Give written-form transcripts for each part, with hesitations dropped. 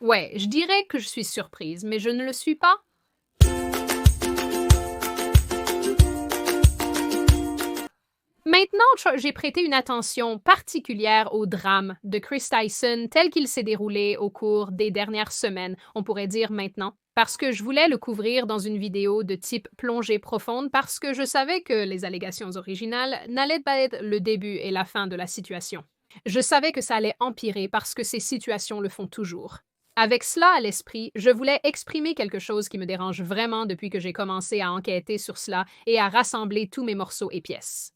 Ouais, je dirais que je suis surprise, mais je ne le suis pas. Maintenant, j'ai prêté une attention particulière au drame de Chris Tyson tel qu'il s'est déroulé au cours des dernières semaines, on pourrait dire maintenant, parce que je voulais le couvrir dans une vidéo de type plongée profonde parce que je savais que les allégations originales n'allaient pas être le début et la fin de la situation. Je savais que ça allait empirer parce que ces situations le font toujours. Avec cela à l'esprit, je voulais exprimer quelque chose qui me dérange vraiment depuis que j'ai commencé à enquêter sur cela et à rassembler tous mes morceaux et pièces.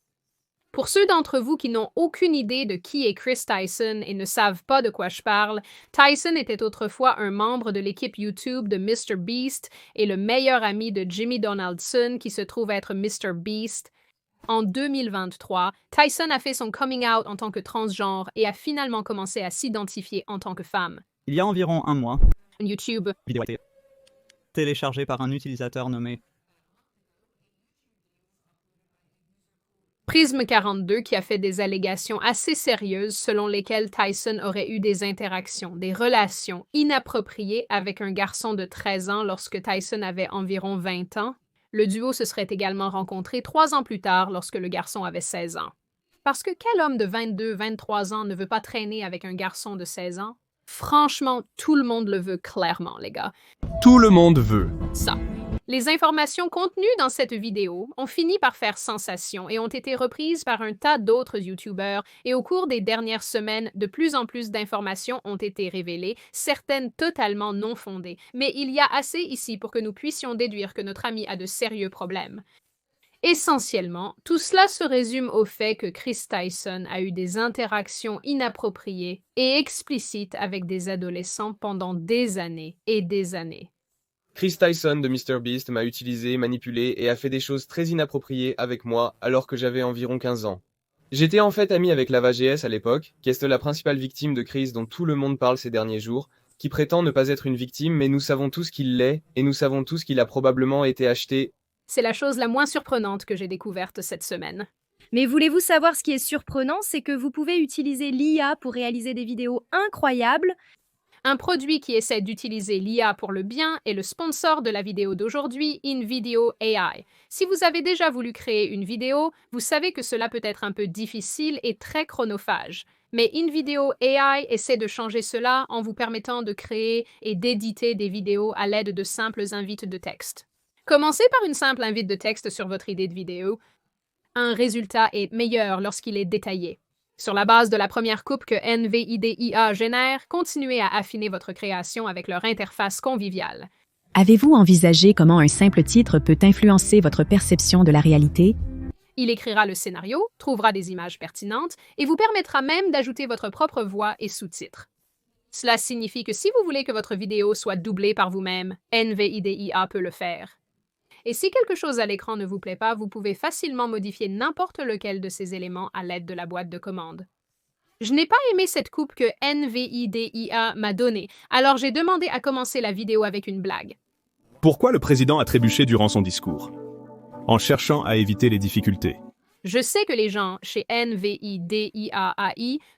Pour ceux d'entre vous qui n'ont aucune idée de qui est Chris Tyson et ne savent pas de quoi je parle, Tyson était autrefois un membre de l'équipe YouTube de Mr. Beast et le meilleur ami de Jimmy Donaldson qui se trouve être Mr. Beast. En 2023, Tyson a fait son coming out en tant que transgenre et a finalement commencé à s'identifier en tant que femme. Il y a environ un mois, YouTube. une vidéo a été téléchargée par un utilisateur nommé Prism42 qui a fait des allégations assez sérieuses selon lesquelles Tyson aurait eu des interactions, des relations inappropriées avec un garçon de 13 ans lorsque Tyson avait environ 20 ans. Le duo se serait également rencontré 3 ans plus tard lorsque le garçon avait 16 ans. Parce que quel homme de 22-23 ans ne veut pas traîner avec un garçon de 16 ans? Franchement, tout le monde le veut clairement, les gars. Tout le monde veut. Ça. Les informations contenues dans cette vidéo ont fini par faire sensation et ont été reprises par un tas d'autres YouTubers et au cours des dernières semaines, de plus en plus d'informations ont été révélées, certaines totalement non fondées. Mais il y a assez ici pour que nous puissions déduire que notre ami a de sérieux problèmes. Essentiellement, tout cela se résume au fait que Chris Tyson a eu des interactions inappropriées et explicites avec des adolescents pendant des années et des années. Chris Tyson de MrBeast m'a utilisé, manipulé et a fait des choses très inappropriées avec moi alors que j'avais environ 15 ans. J'étais en fait ami avec Lava GS à l'époque, qui est la principale victime de Chris dont tout le monde parle ces derniers jours, qui prétend ne pas être une victime mais nous savons tous qu'il l'est et nous savons tous qu'il a probablement été acheté. C'est la chose la moins surprenante que j'ai découverte cette semaine. Mais voulez-vous savoir ce qui est surprenant, c'est que vous pouvez utiliser l'IA pour réaliser des vidéos incroyables. Un produit qui essaie d'utiliser l'IA pour le bien est le sponsor de la vidéo d'aujourd'hui, InVideo AI. Si vous avez déjà voulu créer une vidéo, vous savez que cela peut être un peu difficile et très chronophage. Mais InVideo AI essaie de changer cela en vous permettant de créer et d'éditer des vidéos à l'aide de simples invites de texte. Commencez par une simple invite de texte sur votre idée de vidéo. Un résultat est meilleur lorsqu'il est détaillé. Sur la base de la première coupe que NVIDIA génère, continuez à affiner votre création avec leur interface conviviale. Avez-vous envisagé comment un simple titre peut influencer votre perception de la réalité? Il écrira le scénario, trouvera des images pertinentes et vous permettra même d'ajouter votre propre voix et sous-titres. Cela signifie que si vous voulez que votre vidéo soit doublée par vous-même, NVIDIA peut le faire. Et si quelque chose à l'écran ne vous plaît pas, vous pouvez facilement modifier n'importe lequel de ces éléments à l'aide de la boîte de commande. Je n'ai pas aimé cette coupe que NVIDIA m'a donnée, alors j'ai demandé à commencer la vidéo avec une blague. Pourquoi le président a trébuché durant son discours? En cherchant à éviter les difficultés. Je sais que les gens chez NVIDIA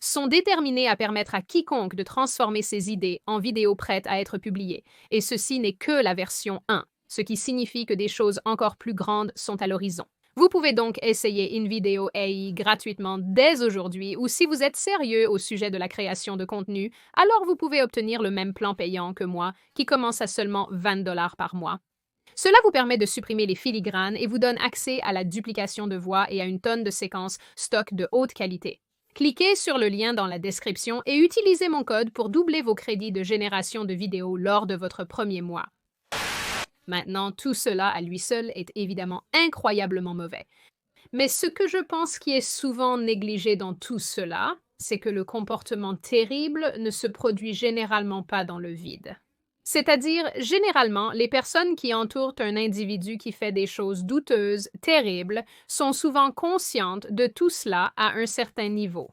sont déterminés à permettre à quiconque de transformer ses idées en vidéos prêtes à être publiées, et ceci n'est que la version 1. Ce qui signifie que des choses encore plus grandes sont à l'horizon. Vous pouvez donc essayer InVideo AI gratuitement dès aujourd'hui ou si vous êtes sérieux au sujet de la création de contenu, alors vous pouvez obtenir le même plan payant que moi qui commence à seulement 20 $ par mois. Cela vous permet de supprimer les filigranes et vous donne accès à la duplication de voix et à une tonne de séquences stock de haute qualité. Cliquez sur le lien dans la description et utilisez mon code pour doubler vos crédits de génération de vidéos lors de votre premier mois. Maintenant, tout cela à lui seul est évidemment incroyablement mauvais. Mais ce que je pense qui est souvent négligé dans tout cela, c'est que le comportement terrible ne se produit généralement pas dans le vide. C'est-à-dire, généralement, les personnes qui entourent un individu qui fait des choses douteuses, terribles, sont souvent conscientes de tout cela à un certain niveau.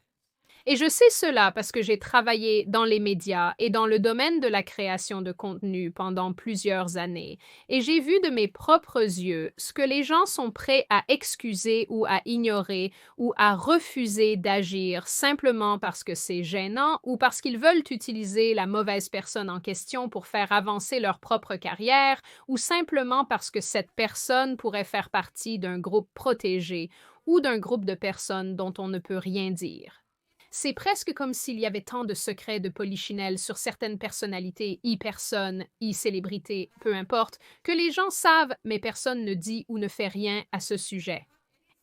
Et je sais cela parce que j'ai travaillé dans les médias et dans le domaine de la création de contenu pendant plusieurs années. Et j'ai vu de mes propres yeux ce que les gens sont prêts à excuser ou à ignorer ou à refuser d'agir simplement parce que c'est gênant ou parce qu'ils veulent utiliser la mauvaise personne en question pour faire avancer leur propre carrière ou simplement parce que cette personne pourrait faire partie d'un groupe protégé ou d'un groupe de personnes dont on ne peut rien dire. C'est presque comme s'il y avait tant de secrets de polichinelle sur certaines personnalités, e-personnes, e-célébrités, peu importe, que les gens savent, mais personne ne dit ou ne fait rien à ce sujet.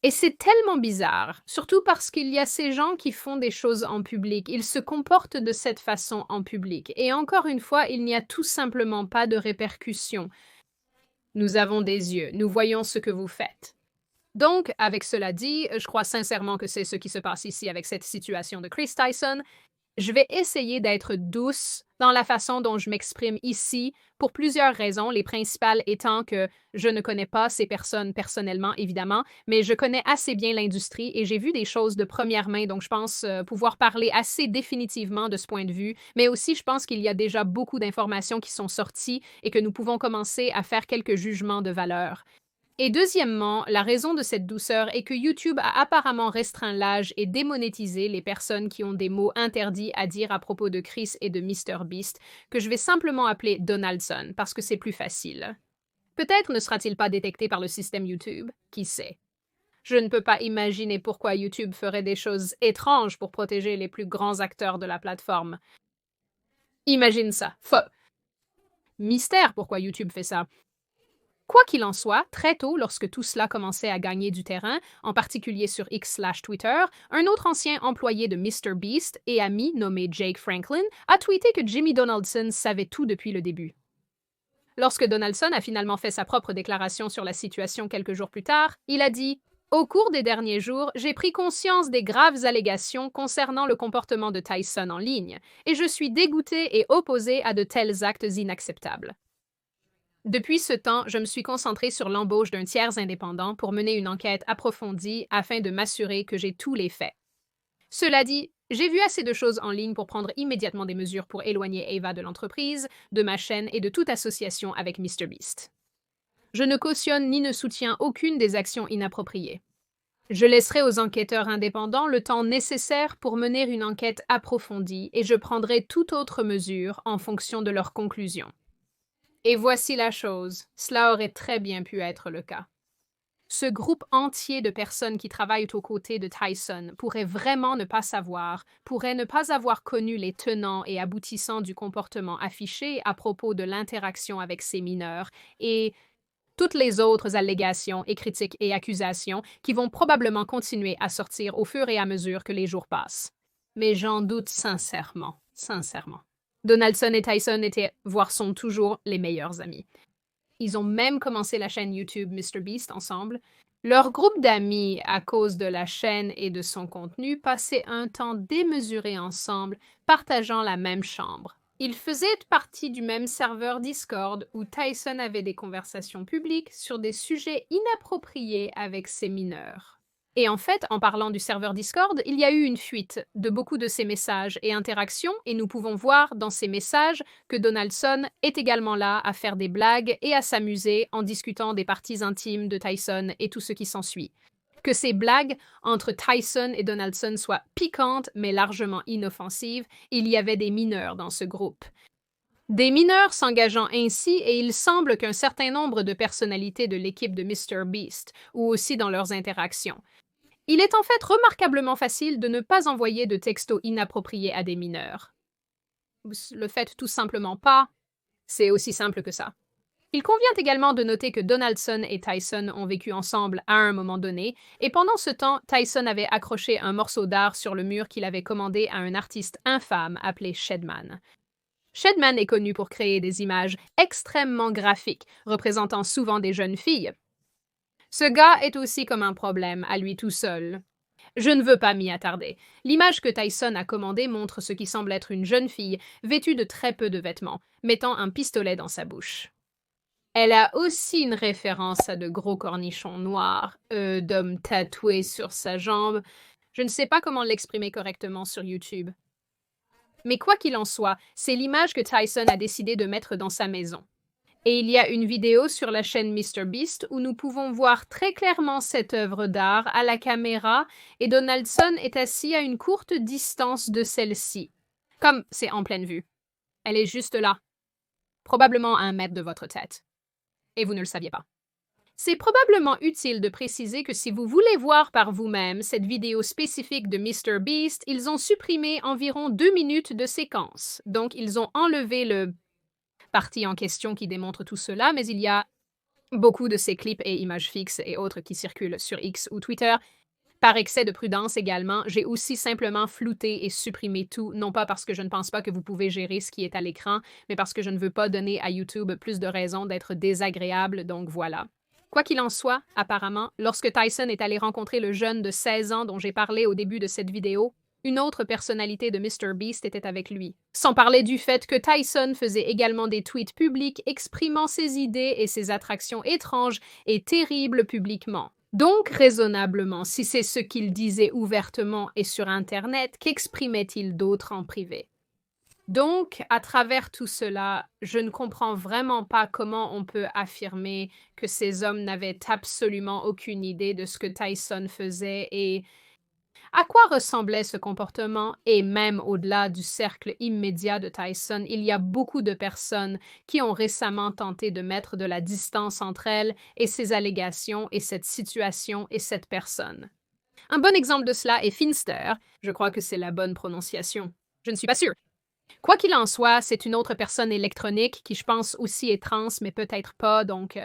Et c'est tellement bizarre, surtout parce qu'il y a ces gens qui font des choses en public, ils se comportent de cette façon en public, et encore une fois, il n'y a tout simplement pas de répercussions. Nous avons des yeux, nous voyons ce que vous faites. Donc, avec cela dit, je crois sincèrement que c'est ce qui se passe ici avec cette situation de Chris Tyson. Je vais essayer d'être douce dans la façon dont je m'exprime ici pour plusieurs raisons, les principales étant que je ne connais pas ces personnes personnellement, évidemment, mais je connais assez bien l'industrie et j'ai vu des choses de première main, donc je pense pouvoir parler assez définitivement de ce point de vue, mais aussi je pense qu'il y a déjà beaucoup d'informations qui sont sorties et que nous pouvons commencer à faire quelques jugements de valeur. Et deuxièmement, la raison de cette douceur est que YouTube a apparemment restreint l'âge et démonétisé les personnes qui ont des mots interdits à dire à propos de Chris et de MrBeast, que je vais simplement appeler Donaldson, parce que c'est plus facile. Peut-être ne sera-t-il pas détecté par le système YouTube, qui sait. Je ne peux pas imaginer pourquoi YouTube ferait des choses étranges pour protéger les plus grands acteurs de la plateforme. Imagine ça. Mystère pourquoi YouTube fait ça. Quoi qu'il en soit, très tôt, lorsque tout cela commençait à gagner du terrain, en particulier sur X/Twitter, un autre ancien employé de MrBeast et ami nommé Jake Franklin a tweeté que Jimmy Donaldson savait tout depuis le début. Lorsque Donaldson a finalement fait sa propre déclaration sur la situation quelques jours plus tard, il a dit « Au cours des derniers jours, j'ai pris conscience des graves allégations concernant le comportement de Tyson en ligne, et je suis dégoûté et opposé à de tels actes inacceptables. » Depuis ce temps, je me suis concentré sur l'embauche d'un tiers indépendant pour mener une enquête approfondie afin de m'assurer que j'ai tous les faits. Cela dit, j'ai vu assez de choses en ligne pour prendre immédiatement des mesures pour éloigner Ava de l'entreprise, de ma chaîne et de toute association avec MrBeast. Je ne cautionne ni ne soutiens aucune des actions inappropriées. Je laisserai aux enquêteurs indépendants le temps nécessaire pour mener une enquête approfondie et je prendrai toute autre mesure en fonction de leurs conclusions. Et voici la chose, cela aurait très bien pu être le cas. Ce groupe entier de personnes qui travaillent aux côtés de Tyson pourrait vraiment ne pas savoir, pourrait ne pas avoir connu les tenants et aboutissants du comportement affiché à propos de l'interaction avec ces mineurs et toutes les autres allégations et critiques et accusations qui vont probablement continuer à sortir au fur et à mesure que les jours passent. Mais j'en doute sincèrement. Donaldson et Tyson étaient, voire sont toujours, les meilleurs amis. Ils ont même commencé la chaîne YouTube MrBeast ensemble. Leur groupe d'amis, à cause de la chaîne et de son contenu, passait un temps démesuré ensemble, partageant la même chambre. Ils faisaient partie du même serveur Discord où Tyson avait des conversations publiques sur des sujets inappropriés avec ses mineurs. Et en fait, en parlant du serveur Discord, il y a eu une fuite de beaucoup de ces messages et interactions, et nous pouvons voir dans ces messages que Donaldson est également là à faire des blagues et à s'amuser en discutant des parties intimes de Tyson et tout ce qui s'ensuit. Que ces blagues entre Tyson et Donaldson soient piquantes mais largement inoffensives, il y avait des mineurs dans ce groupe. Des mineurs s'engageant ainsi, et il semble qu'un certain nombre de personnalités de l'équipe de MrBeast, ou aussi dans leurs interactions. Il est en fait remarquablement facile de ne pas envoyer de textos inappropriés à des mineurs. Le faites tout simplement pas. C'est aussi simple que ça. Il convient également de noter que Donaldson et Tyson ont vécu ensemble à un moment donné, et pendant ce temps, Tyson avait accroché un morceau d'art sur le mur qu'il avait commandé à un artiste infâme appelé Shedman. Shedman est connu pour créer des images extrêmement graphiques, représentant souvent des jeunes filles. Ce gars est aussi comme un problème à lui tout seul. Je ne veux pas m'y attarder. L'image que Tyson a commandée montre ce qui semble être une jeune fille vêtue de très peu de vêtements, mettant un pistolet dans sa bouche. Elle a aussi une référence à de gros cornichons noirs, d'hommes tatoués sur sa jambe. Je ne sais pas comment l'exprimer correctement sur YouTube. Mais quoi qu'il en soit, c'est l'image que Tyson a décidé de mettre dans sa maison. Et il y a une vidéo sur la chaîne MrBeast où nous pouvons voir très clairement cette œuvre d'art à la caméra et Donaldson est assis à une courte distance de celle-ci. Comme c'est en pleine vue. Elle est juste là. Probablement à 1 mètre de votre tête. Et vous ne le saviez pas. C'est probablement utile de préciser que si vous voulez voir par vous-même cette vidéo spécifique de MrBeast, ils ont supprimé environ 2 minutes de séquence. Donc, ils ont enlevé le partie en question qui démontre tout cela, mais il y a beaucoup de ces clips et images fixes et autres qui circulent sur X ou Twitter. Par excès de prudence également, j'ai aussi simplement flouté et supprimé tout, non pas parce que je ne pense pas que vous pouvez gérer ce qui est à l'écran, mais parce que je ne veux pas donner à YouTube plus de raisons d'être désagréable, donc voilà. Quoi qu'il en soit, apparemment, lorsque Tyson est allé rencontrer le jeune de 16 ans dont j'ai parlé au début de cette vidéo, une autre personnalité de MrBeast était avec lui. Sans parler du fait que Tyson faisait également des tweets publics exprimant ses idées et ses attractions étranges et terribles publiquement. Donc, raisonnablement, si c'est ce qu'il disait ouvertement et sur Internet, qu'exprimait-il d'autre en privé? Donc, à travers tout cela, je ne comprends vraiment pas comment on peut affirmer que ces hommes n'avaient absolument aucune idée de ce que Tyson faisait et à quoi ressemblait ce comportement? Et même au-delà du cercle immédiat de Tyson, il y a beaucoup de personnes qui ont récemment tenté de mettre de la distance entre elles et ces allégations et cette situation et cette personne. Un bon exemple de cela est Finster. Je crois que c'est la bonne prononciation. Je ne suis pas sûre. Quoi qu'il en soit, c'est une autre personne électronique qui, je pense, aussi est trans, mais peut-être pas. Donc,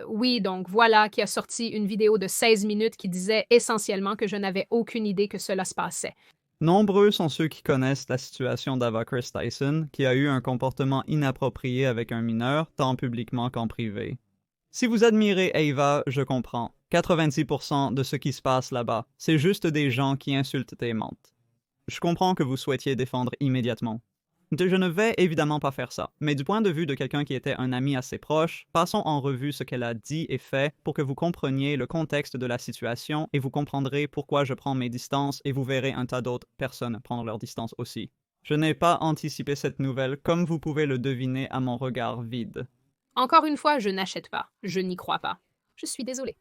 oui, donc voilà, qui a sorti une vidéo de 16 minutes qui disait essentiellement que je n'avais aucune idée que cela se passait. Nombreux sont ceux qui connaissent la situation d'Ava Chris Tyson, qui a eu un comportement inapproprié avec un mineur, tant publiquement qu'en privé. Si vous admirez Ava, je comprends. 90% de ce qui se passe là-bas, c'est juste des gens qui insultent et mentent. Je comprends que vous souhaitiez défendre immédiatement. Je ne vais évidemment pas faire ça, mais du point de vue de quelqu'un qui était un ami assez proche, passons en revue ce qu'elle a dit et fait pour que vous compreniez le contexte de la situation et vous comprendrez pourquoi je prends mes distances et vous verrez un tas d'autres personnes prendre leurs distances aussi. Je n'ai pas anticipé cette nouvelle comme vous pouvez le deviner à mon regard vide. Encore une fois, je n'achète pas. Je n'y crois pas. Je suis désolée.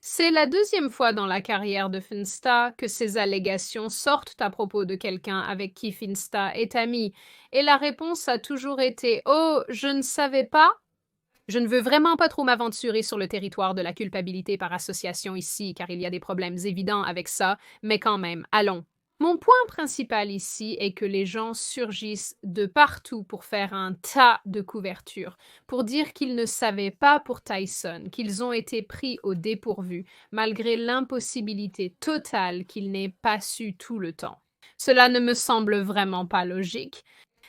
C'est la 2e fois dans la carrière de Finsta que ces allégations sortent à propos de quelqu'un avec qui Finsta est ami, et la réponse a toujours été « Oh, je ne savais pas ». Je ne veux vraiment pas trop m'aventurer sur le territoire de la culpabilité par association ici, car il y a des problèmes évidents avec ça, mais quand même, allons. Mon point principal ici est que les gens surgissent de partout pour faire un tas de couvertures, pour dire qu'ils ne savaient pas pour Tyson, qu'ils ont été pris au dépourvu, malgré l'impossibilité totale qu'ils n'aient pas su tout le temps. Cela ne me semble vraiment pas logique.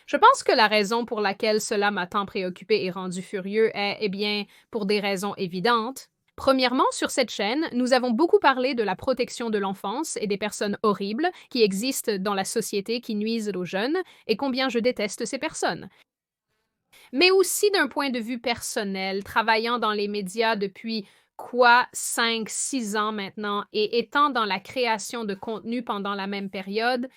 Je pense que la raison pour laquelle cela m'a tant préoccupé et rendu furieux est, eh bien, pour des raisons évidentes. Premièrement, sur cette chaîne, nous avons beaucoup parlé de la protection de l'enfance et des personnes horribles qui existent dans la société qui nuisent aux jeunes et combien je déteste ces personnes. Mais aussi d'un point de vue personnel, travaillant dans les médias depuis 5-6 ans maintenant et étant dans la création de contenu pendant la même période,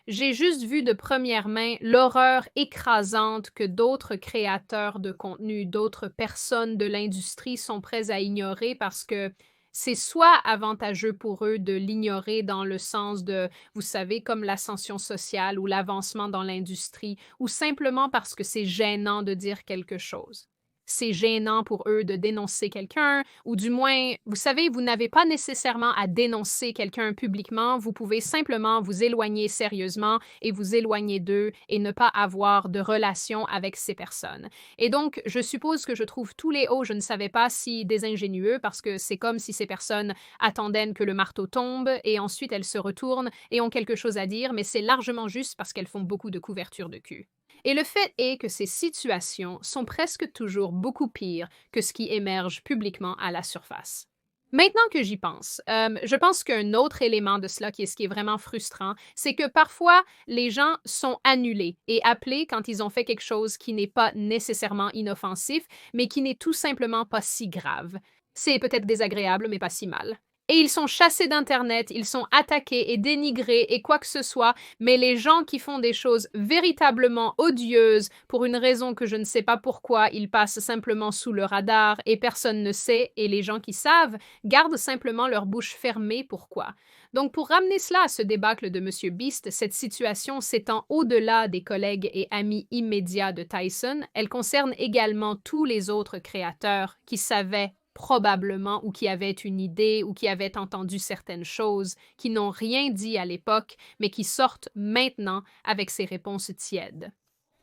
j'ai juste vu de première main l'horreur écrasante que d'autres créateurs de contenu, d'autres personnes de l'industrie sont prêts à ignorer parce que c'est soit avantageux pour eux de l'ignorer dans le sens de, vous savez, comme l'ascension sociale ou l'avancement dans l'industrie, ou simplement parce que c'est gênant de dire quelque chose. C'est gênant pour eux de dénoncer quelqu'un, ou du moins, vous savez, vous n'avez pas nécessairement à dénoncer quelqu'un publiquement, vous pouvez simplement vous éloigner sérieusement et vous éloigner d'eux et ne pas avoir de relation avec ces personnes. Et donc, je suppose que je trouve tous les hauts, je ne savais pas si désingénieux, parce que c'est comme si ces personnes attendaient que le marteau tombe et ensuite elles se retournent et ont quelque chose à dire, mais c'est largement juste parce qu'elles font beaucoup de couvertures de cul. Et le fait est que ces situations sont presque toujours beaucoup pires que ce qui émerge publiquement à la surface. Maintenant que j'y pense, je pense qu'un autre élément de cela qui est ce qui est vraiment frustrant, c'est que parfois les gens sont annulés et appelés quand ils ont fait quelque chose qui n'est pas nécessairement inoffensif, mais qui n'est tout simplement pas si grave. C'est peut-être désagréable, mais pas si mal. Et ils sont chassés d'Internet, ils sont attaqués et dénigrés et quoi que ce soit, mais les gens qui font des choses véritablement odieuses, pour une raison que je ne sais pas pourquoi, ils passent simplement sous le radar et personne ne sait, et les gens qui savent gardent simplement leur bouche fermée. Pourquoi? Donc, pour ramener cela à ce débâcle de Monsieur Beast, cette situation s'étend au-delà des collègues et amis immédiats de Tyson, elle concerne également tous les autres créateurs qui savaient probablement ou qui avaient une idée ou qui avaient entendu certaines choses, qui n'ont rien dit à l'époque, mais qui sortent maintenant avec ces réponses tièdes.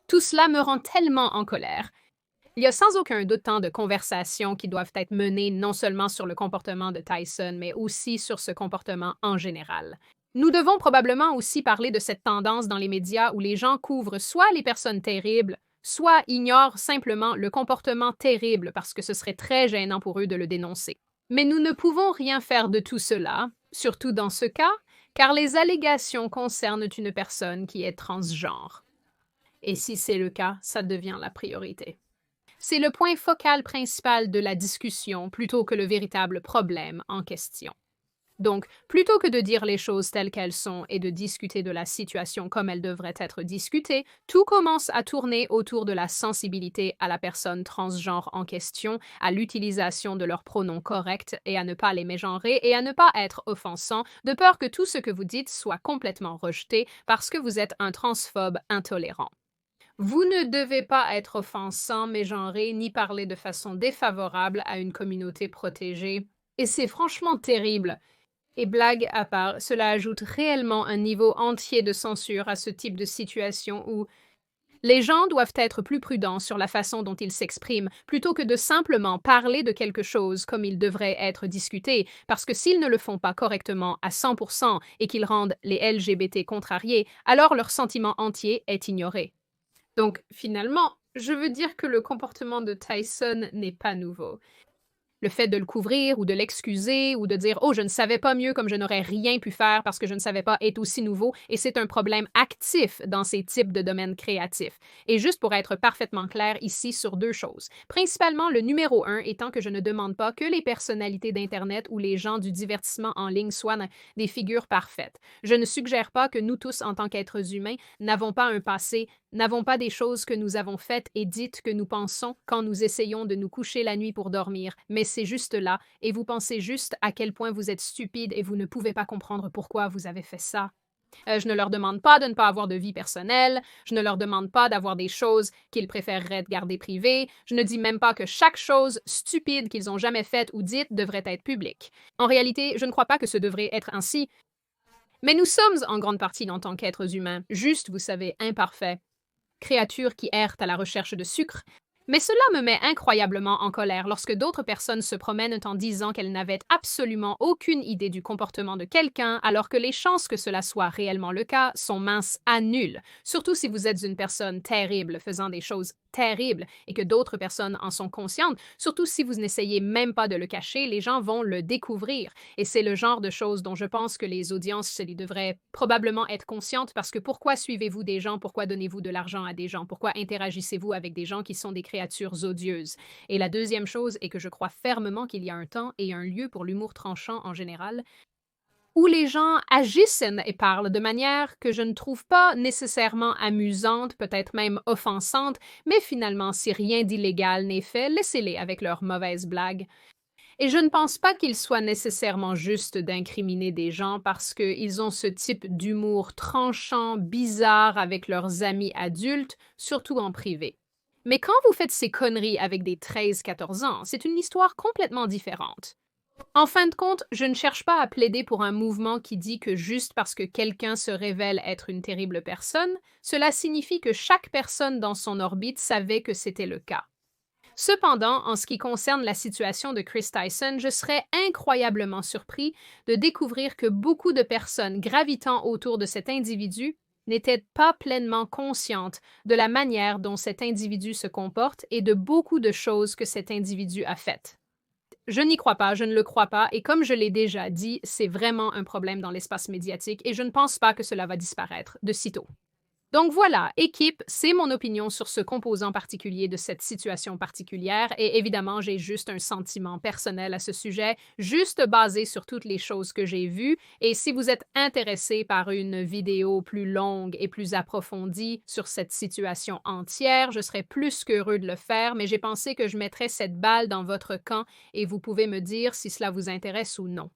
Tout cela me rend tellement en colère. Il y a sans aucun doute tant de conversations qui doivent être menées non seulement sur le comportement de Tyson, mais aussi sur ce comportement en général. Nous devons probablement aussi parler de cette tendance dans les médias où les gens couvrent soit les personnes terribles, soit ignorent simplement le comportement terrible parce que ce serait très gênant pour eux de le dénoncer. Mais nous ne pouvons rien faire de tout cela, surtout dans ce cas, car les allégations concernent une personne qui est transgenre. Et si c'est le cas, ça devient la priorité. C'est le point focal principal de la discussion plutôt que le véritable problème en question. Donc, plutôt que de dire les choses telles qu'elles sont et de discuter de la situation comme elle devrait être discutée, tout commence à tourner autour de la sensibilité à la personne transgenre en question, à l'utilisation de leurs pronoms corrects et à ne pas les mégenrer et à ne pas être offensant, de peur que tout ce que vous dites soit complètement rejeté parce que vous êtes un transphobe intolérant. Vous ne devez pas être offensant, mégenré, ni parler de façon défavorable à une communauté protégée. Et c'est franchement terrible. Et blague à part, cela ajoute réellement un niveau entier de censure à ce type de situation où les gens doivent être plus prudents sur la façon dont ils s'expriment, plutôt que de simplement parler de quelque chose comme il devrait être discuté, parce que s'ils ne le font pas correctement à 100% et qu'ils rendent les LGBT contrariés, alors leur sentiment entier est ignoré. Donc, finalement, je veux dire que le comportement de Tyson n'est pas nouveau. Le fait de le couvrir ou de l'excuser ou de dire « Oh, je ne savais pas mieux comme je n'aurais rien pu faire parce que je ne savais pas » est aussi nouveau et c'est un problème actif dans ces types de domaines créatifs. Et juste pour être parfaitement clair ici sur deux choses. Principalement, le numéro 1 étant que je ne demande pas que les personnalités d'Internet ou les gens du divertissement en ligne soient des figures parfaites. Je ne suggère pas que nous tous, en tant qu'êtres humains, n'avons pas un passé, n'avons pas des choses que nous avons faites et dites que nous pensons quand nous essayons de nous coucher la nuit pour dormir, mais c'est juste là, et vous pensez juste à quel point vous êtes stupide et vous ne pouvez pas comprendre pourquoi vous avez fait ça. Je ne leur demande pas de ne pas avoir de vie personnelle, je ne leur demande pas d'avoir des choses qu'ils préféreraient garder privées, je ne dis même pas que chaque chose stupide qu'ils ont jamais faite ou dite devrait être publique. En réalité, je ne crois pas que ce devrait être ainsi. Mais nous sommes en grande partie en tant qu'êtres humains, juste, vous savez, imparfaits, créatures qui errent à la recherche de sucre. Mais cela me met incroyablement en colère lorsque d'autres personnes se promènent en disant qu'elles n'avaient absolument aucune idée du comportement de quelqu'un, alors que les chances que cela soit réellement le cas sont minces à nulles, surtout si vous êtes une personne terrible faisant des choses terribles et que d'autres personnes en sont conscientes, surtout si vous n'essayez même pas de le cacher, les gens vont le découvrir. Et c'est le genre de choses dont je pense que les audiences devraient probablement être conscientes parce que pourquoi suivez-vous des gens, pourquoi donnez-vous de l'argent à des gens, pourquoi interagissez-vous avec des gens qui sont des créatures odieuses. Et la deuxième chose est que je crois fermement qu'il y a un temps et un lieu pour l'humour tranchant en général, où les gens agissent et parlent de manière que je ne trouve pas nécessairement amusante, peut-être même offensante, mais finalement, si rien d'illégal n'est fait, laissez-les avec leurs mauvaises blagues. Et je ne pense pas qu'il soit nécessairement juste d'incriminer des gens parce qu'ils ont ce type d'humour tranchant, bizarre avec leurs amis adultes, surtout en privé. Mais quand vous faites ces conneries avec des 13-14 ans, c'est une histoire complètement différente. En fin de compte, je ne cherche pas à plaider pour un mouvement qui dit que juste parce que quelqu'un se révèle être une terrible personne, cela signifie que chaque personne dans son orbite savait que c'était le cas. Cependant, en ce qui concerne la situation de Chris Tyson, je serais incroyablement surpris de découvrir que beaucoup de personnes gravitant autour de cet individu n'étaient pas pleinement conscientes de la manière dont cet individu se comporte et de beaucoup de choses que cet individu a faites. Je n'y crois pas, je ne le crois pas, et comme je l'ai déjà dit, c'est vraiment un problème dans l'espace médiatique et je ne pense pas que cela va disparaître de sitôt. Donc voilà, équipe, c'est mon opinion sur ce composant particulier de cette situation particulière et évidemment, j'ai juste un sentiment personnel à ce sujet, juste basé sur toutes les choses que j'ai vues et si vous êtes intéressé par une vidéo plus longue et plus approfondie sur cette situation entière, je serais plus qu'heureux de le faire, mais j'ai pensé que je mettrais cette balle dans votre camp et vous pouvez me dire si cela vous intéresse ou non.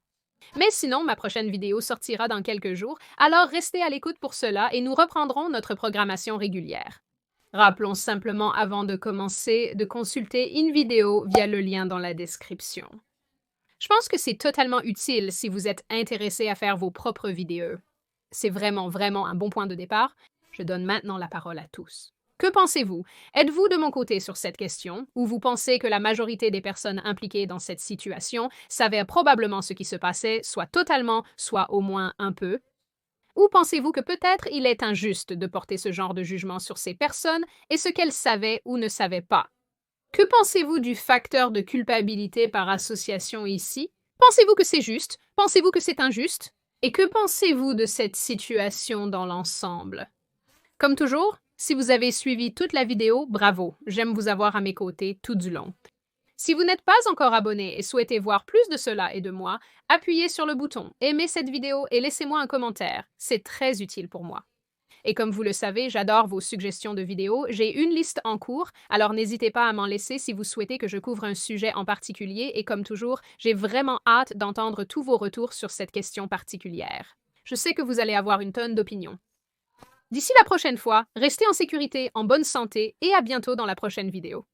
Mais sinon, ma prochaine vidéo sortira dans quelques jours, alors restez à l'écoute pour cela et nous reprendrons notre programmation régulière. Rappelons simplement avant de commencer de consulter une vidéo via le lien dans la description. Je pense que c'est totalement utile si vous êtes intéressé à faire vos propres vidéos. C'est vraiment un bon point de départ. Je donne maintenant la parole à tous. Que pensez-vous? Êtes-vous de mon côté sur cette question, ou vous pensez que la majorité des personnes impliquées dans cette situation savaient probablement ce qui se passait, soit totalement, soit au moins un peu? Ou pensez-vous que peut-être il est injuste de porter ce genre de jugement sur ces personnes et ce qu'elles savaient ou ne savaient pas? Que pensez-vous du facteur de culpabilité par association ici? Pensez-vous que c'est juste? Pensez-vous que c'est injuste? Et que pensez-vous de cette situation dans l'ensemble? Comme toujours, si vous avez suivi toute la vidéo, bravo, j'aime vous avoir à mes côtés tout du long. Si vous n'êtes pas encore abonné et souhaitez voir plus de cela et de moi, appuyez sur le bouton, aimez cette vidéo et laissez-moi un commentaire, c'est très utile pour moi. Et comme vous le savez, j'adore vos suggestions de vidéos, j'ai une liste en cours, alors n'hésitez pas à m'en laisser si vous souhaitez que je couvre un sujet en particulier et comme toujours, j'ai vraiment hâte d'entendre tous vos retours sur cette question particulière. Je sais que vous allez avoir une tonne d'opinions. D'ici la prochaine fois, restez en sécurité, en bonne santé et à bientôt dans la prochaine vidéo.